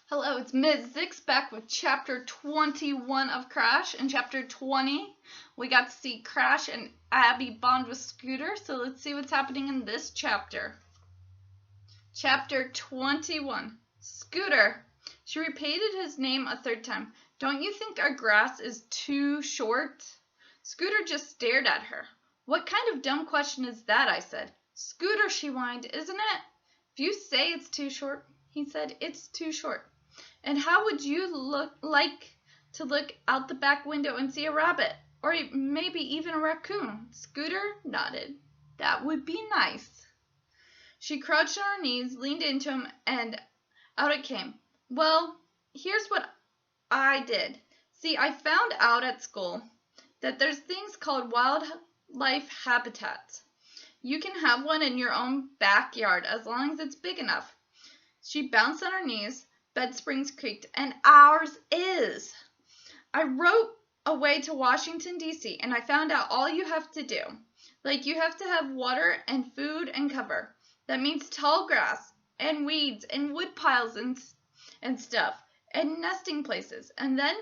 Hello, it's Ms. Zix back with Chapter 21 of Crash. In Chapter 20, we got to see Crash and Abby bond with Scooter, so let's see what's happening in this chapter. Chapter 21. Scooter. She repeated his name a third time. Don't you think our grass is too short? Scooter just stared at her. What kind of dumb question is that, I said. Scooter, she whined, isn't it? If you say it's too short, he said, it's too short. And how would you like to look out the back window and see a rabbit? Or maybe even a raccoon? Scooter nodded. That would be nice. She crouched on her knees, leaned into him, and out it came. Well, here's what I did. See, I found out at school that there's things called wildlife habitats. You can have one in your own backyard as long as it's big enough. She bounced on her knees. Bed springs creaked, and ours is. I wrote away to Washington, D.C., and I found out all you have to do. Like, you have to have water and food and cover. That means tall grass and weeds and wood piles and stuff and nesting places. And then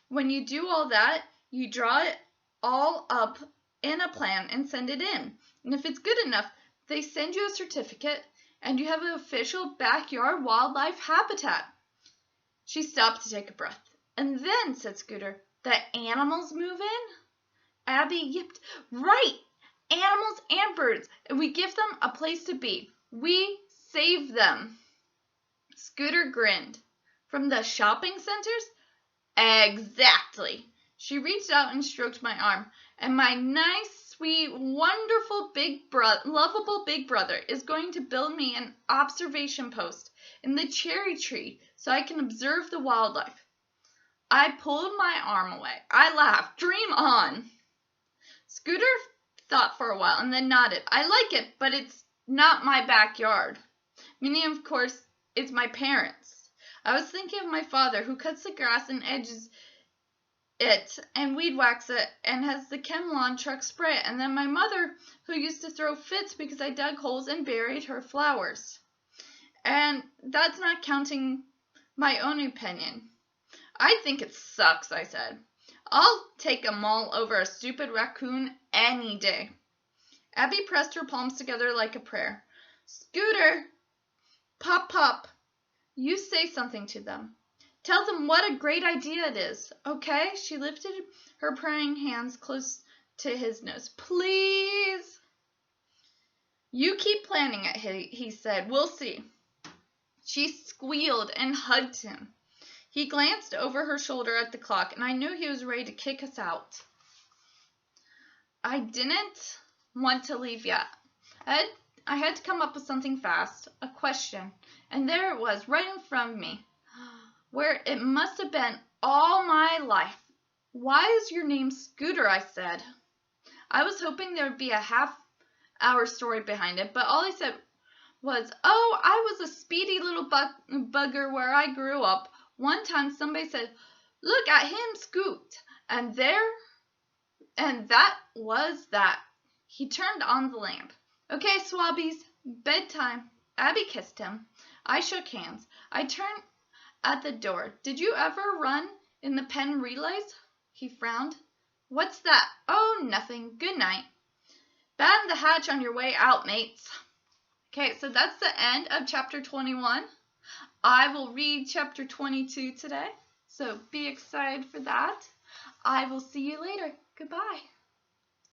when you do all that, you draw it all up in a plan and send it in. And if it's good enough, they send you a certificate, and you have an official backyard wildlife habitat. She stopped to take a breath. And then, said Scooter, the animals move in? Abby yipped. Right! Animals and birds. And we give them a place to be. We save them. Scooter grinned. From the shopping centers? Exactly. She reached out and stroked my arm. And my nice, sweet, wonderful, lovable big brother is going to build me an observation post in the cherry tree so I can observe the wildlife. I pulled my arm away. I laughed. Dream on. Scooter thought for a while and then nodded. I like it, but it's not my backyard. Meaning, of course, it's my parents'. I was thinking of my father, who cuts the grass and edges it and weed whacks it and has the chem lawn truck spray it, and then my mother, who used to throw fits because I dug holes and buried her flowers. And that's not counting my own opinion. I think it sucks, I said. I'll take a mole over a stupid raccoon any day. Abby pressed her palms together like a prayer. Scooter, pop, pop, you say something to them. Tell them what a great idea it is, okay? She lifted her praying hands close to his nose. Please. You keep planning it, he said. We'll see. She squealed and hugged him. He glanced over her shoulder at the clock, and I knew he was ready to kick us out. I didn't want to leave yet. I had to come up with something fast, a question, and there it was, right in front of me, where it must have been all my life. Why is your name Scooter? I said. I was hoping there would be a half-hour story behind it, but all he said was, oh, I was a speedy little bugger where I grew up. One time somebody said, look at him scoot. And that was that. He turned on the lamp. Okay, swabbies, bedtime. Abby kissed him. I shook hands. I turned at the door. Did you ever run in the pen relays? He frowned. What's that? Oh, nothing. Good night. Batten the hatch on your way out, mates. Okay, so that's the end of Chapter 21. I will read Chapter 22 today, so be excited for that. I will see you later. Goodbye.